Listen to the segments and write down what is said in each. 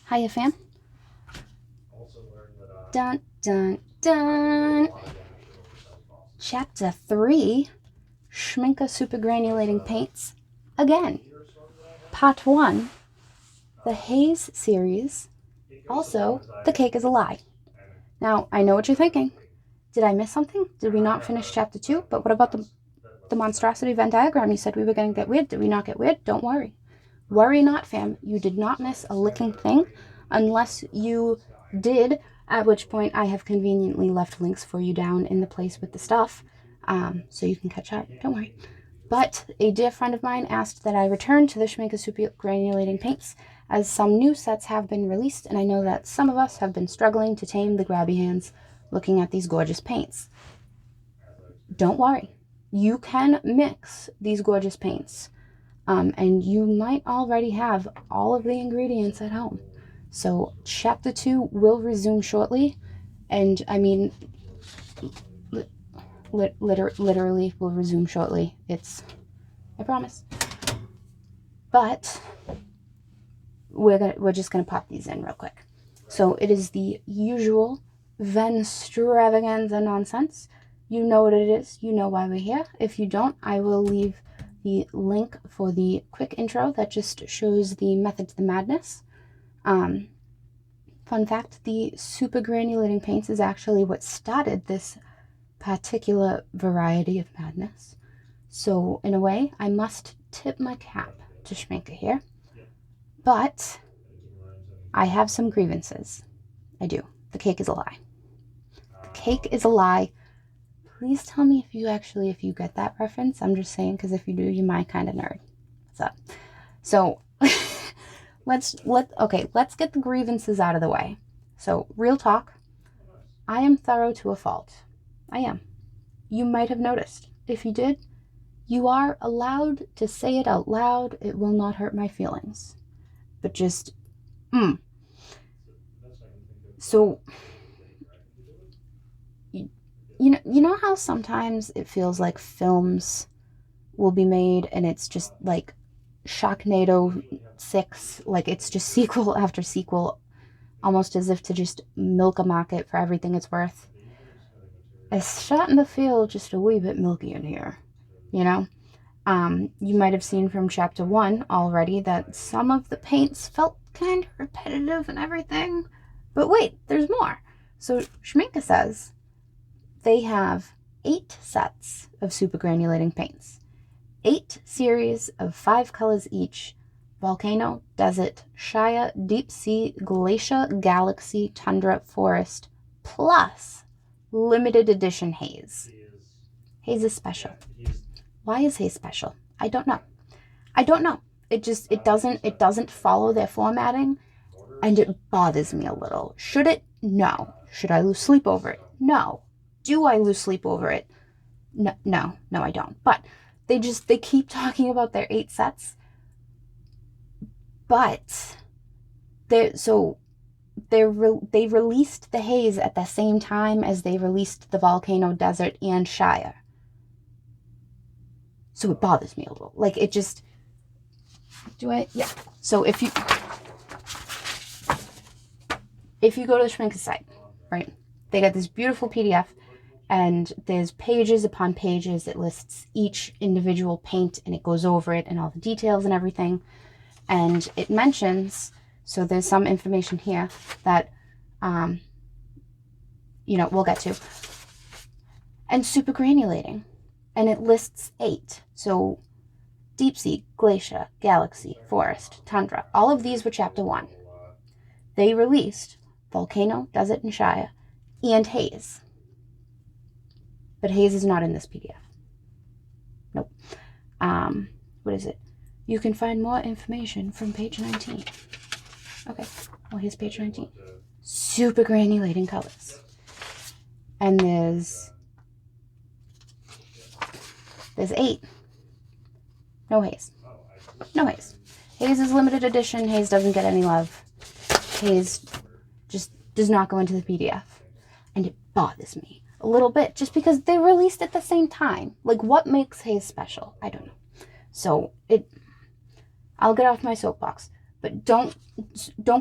Hiya, fam. Dun, dun, dun. Chapter 3, Schmincke Super Granulating Paints. Again, Part 1, the Haze series. Also, The Cake is a Lie. Now, I know what you're thinking. Did I miss something? Did we not finish Chapter 2? But what about the monstrosity Venn diagram? You said we were going to get weird. Did we not get weird? Don't worry. Worry not, fam. You did not miss a licking thing, unless you did, at which point I have conveniently left links for you down in the place with the stuff, so you can catch up. Don't worry. But a dear friend of mine asked that I return to the Schmincke Super Granulating Paints, as some new sets have been released, and I know that some of us have been struggling to tame the grabby hands looking at these gorgeous paints. Don't worry. You can mix these gorgeous paints. And you might already have all of the ingredients at home. So Chapter 2 will resume shortly. And I mean, literally will resume shortly. I promise. But we're just going to pop these in real quick. So it is the usual Vennstravaganza nonsense. You know what it is. You know why we're here. If you don't, I will leave the link for the quick intro that just shows the method to the madness. Fun fact, the super granulating paints is actually what started this particular variety of madness. So in a way, I must tip my cap to Schmincke here. But I have some grievances. I do. The cake is a lie. The cake is a lie. Please tell me if you get that reference. I'm just saying, because if you do, you're my kind of nerd. What's up? So let's get the grievances out of the way. So real talk, I am thorough to a fault. I am. You might have noticed. If you did, you are allowed to say it out loud. It will not hurt my feelings. But just, So, you know how sometimes it feels like films will be made and it's just like Sharknado 6, like it's just sequel after sequel, almost as if to just milk a market for everything it's worth. It's starting to feel just a wee bit milky in here, you know? You might have seen from Chapter 1 already that some of the paints felt kind of repetitive and everything. But wait, there's more. So Schmincke says they have 8 sets of super granulating paints. 8 series of 5 colors each. Volcano, Desert, Shire, Deep Sea, Glacier, Galaxy, Tundra, Forest, plus limited edition Haze. Haze is special. Why is Haze special? I don't know. It doesn't follow their formatting, and it bothers me a little. Should it? No. Should I lose sleep over it? No. Do I lose sleep over it? No, I don't. But they keep talking about their 8 sets. But they released the Haze at the same time as they released the Volcano, Desert, and Shire. So it bothers me a little. Like, it just... Yeah. So if you go to the Schmincke site, right, they got this beautiful PDF, and there's pages upon pages. It lists each individual paint, and it goes over it and all the details and everything. And it mentions, so there's some information here that, we'll get to. And super granulating. And it lists 8. So Deep Sea, Glacier, Galaxy, Forest, Tundra. All of these were Chapter 1. They released Volcano, Desert, and Shire, and Haze. But Haze is not in this PDF. Nope. What is it? You can find more information from page 19. Okay, well, here's page 19. Super granulating colors. And there's 8. No Haze. No Haze. Haze is limited edition. Haze doesn't get any love. Haze just does not go into the PDF. And it bothers me a little bit just because they released at the same time. Like, what makes Haze special? I don't know. So, I'll get off my soapbox. But don't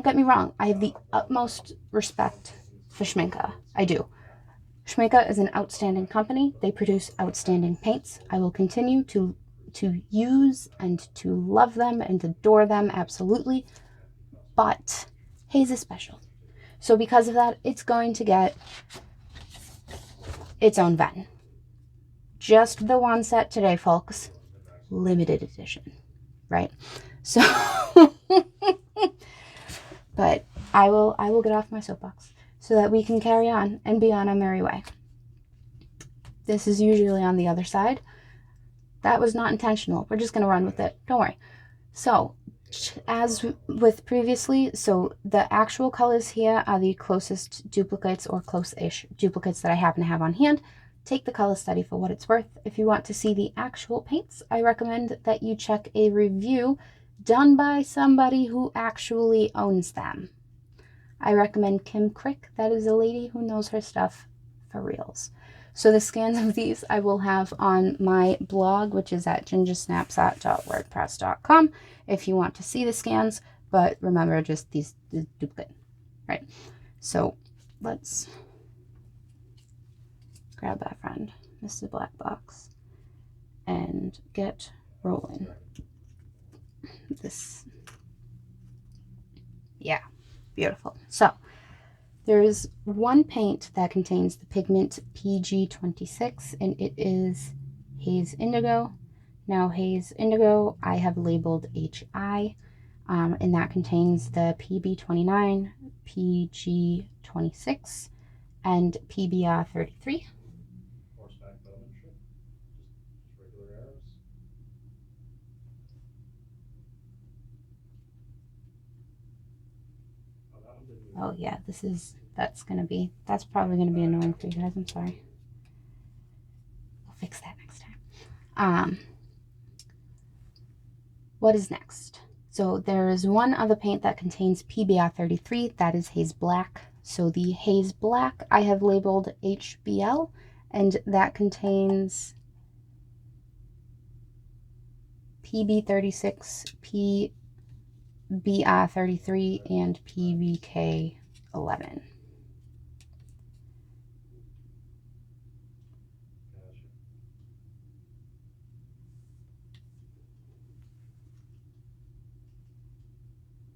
get me wrong. I have the utmost respect for Schmincke. I do. Schmincke is an outstanding company. They produce outstanding paints. I will continue to use and to love them and adore them, absolutely. But Haze is special. So because of that, it's going to get its own Venn. Just the one set today, folks. Limited edition, right? So, but I will get off my soapbox so that we can carry on and be on our merry way. This is usually on the other side. That was not intentional. We're just going to run with it. Don't worry. So, as with previously, so the actual colors here are the closest duplicates or close-ish duplicates that I happen to have on hand. Take the color study for what it's worth. If you want to see the actual paints, I recommend that you check a review done by somebody who actually owns them. I recommend Kim Crick. That is a lady who knows her stuff for reals. So the scans of these I will have on my blog, which is at gingersnapshot.wordpress.com if you want to see the scans. But remember, just these duplicate, right? So let's grab that friend, Mr. Black Box, and get rolling. This, yeah, beautiful. So there is one paint that contains the pigment PG26, and it is Haze Indigo. Now, Haze Indigo, I have labeled HI, and that contains the PB29, PG26, and PBR33. Oh yeah, that's probably gonna be annoying for you guys. I'm sorry. We'll fix that next time. What is next? So there is one other paint that contains PBR33, that is Haze Black. So the Haze Black I have labeled HBL, and that contains PB36, PBR33, and PBK11.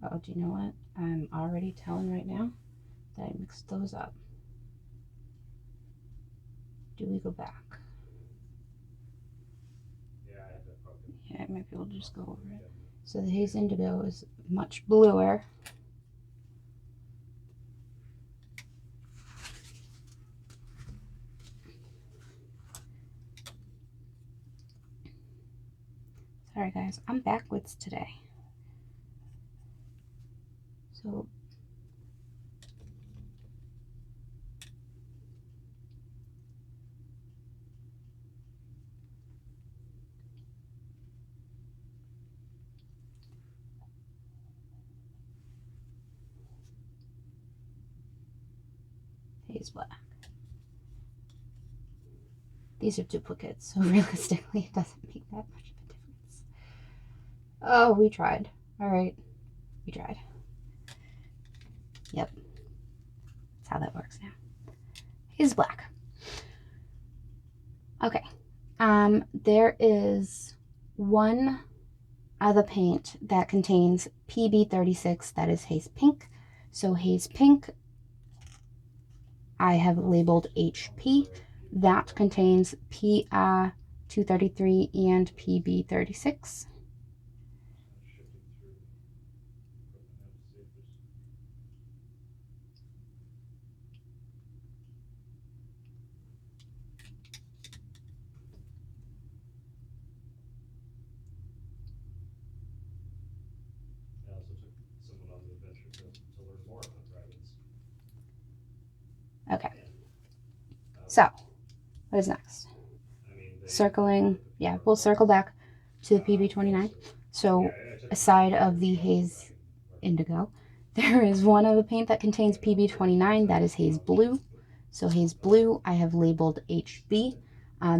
Oh, do you know what? I'm already telling right now that I mixed those up. Do we go back? Yeah, maybe we'll just go over it. So the Haze Indigo is much bluer. Sorry guys, I'm backwards today. So Haze Black. These are duplicates, so realistically it doesn't make that much of a difference. Oh, we tried. All right, we tried. Yep, that's how that works now. Haze Black. Okay, there is one other paint that contains PB36, that is Haste Pink. So Haze Pink, I have labeled HP. That contains PR233 and PB36. Okay, so what is next? Circling, yeah, we'll circle back to the PB29. So aside of the Haze Indigo, there is one other paint that contains PB29, that is Haze Blue. So Haze Blue, I have labeled HB.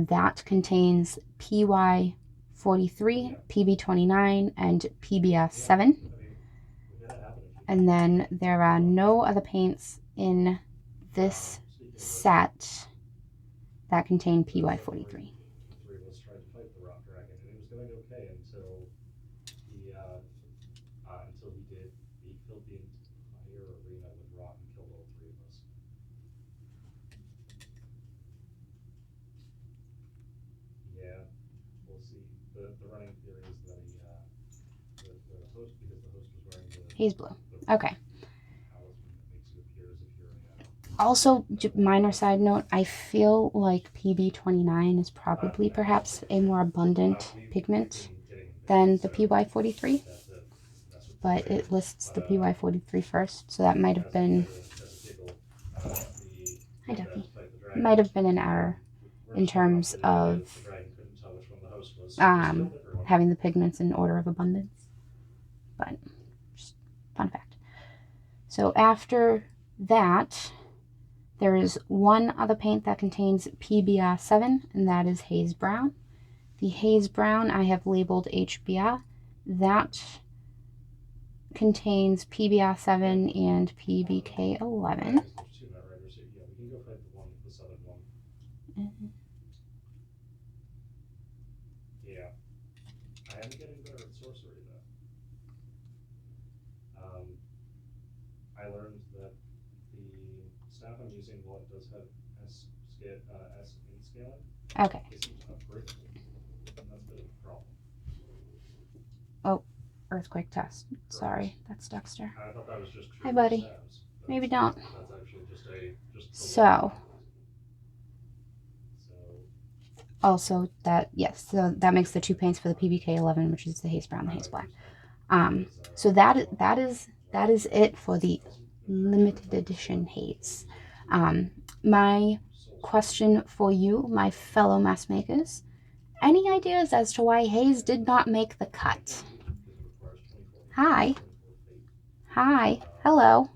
That contains PY43, PB29, and PBS7. And then there are no other paints in this set that contain PY43. Tried to fight the rock dragon, and it was going okay until he did. He filled the entire arena with rock and killed all three of us. Yeah, we'll see. The running theory is that the host, because the host was wearing the Haze Blue. Okay. talisman that makes you appear as if you're Also, minor side note, I feel like PB29 is probably perhaps a more abundant pigment than the PY43, but it lists the PY43 first, so that might have been, hi Duffy, might have been an error in terms of having the pigments in order of abundance, but just fun fact. So after that, there is one other paint that contains PBR7, and that is Haze Brown. The Haze Brown I have labeled HBR. That contains PBR7 and PBK11. Yeah. I am getting better at sorcery, though. I learned that the staff I'm using, while it does have S in scaling, Okay. it seems upgradable, and that's a bit of a problem. Oh, earthquake test. Sorry, that's Dexter. I thought that was just hi, buddy. Maybe don't. That's actually just so. Also, that, yes, so that makes the two paints for the PBK11, which is the Haze Brown and the Haze Black. So that is it for the limited edition Haze. My question for you, my fellow mask makers, any ideas as to why Haze did not make the cut? Hi. Hi. Hello.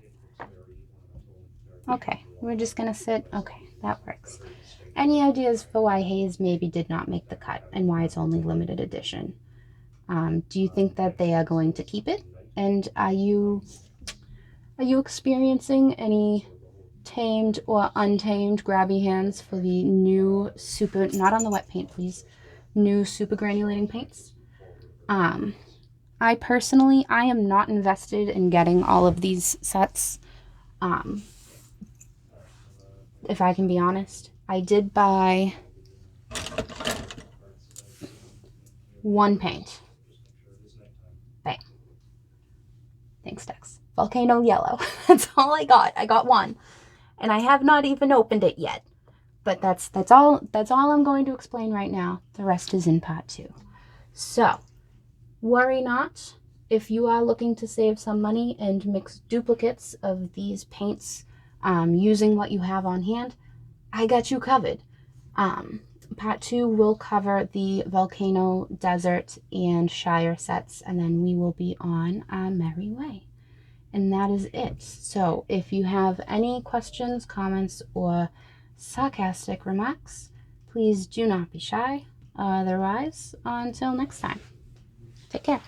Okay, we're just gonna sit. Okay, that works. Any ideas for why Haze maybe did not make the cut and why it's only limited edition? Do you think that they are going to keep it? And are you experiencing any tamed or untamed grabby hands for the new super, not on the wet paint please, new super granulating paints? I personally, I am not invested in getting all of these sets. If I can be honest, I did buy one paint. Bang. Thanks, Dex. Volcano Yellow. That's all I got. I got one. And I have not even opened it yet. But that's all I'm going to explain right now. The rest is in part 2. So, worry not if you are looking to save some money and mix duplicates of these paints using what you have on hand. I got you covered. Part 2 will cover the Volcano, Desert, and Shire sets, and then we will be on our merry way. And that is it. So if you have any questions, comments, or sarcastic remarks, please do not be shy. Otherwise, until next time, take care.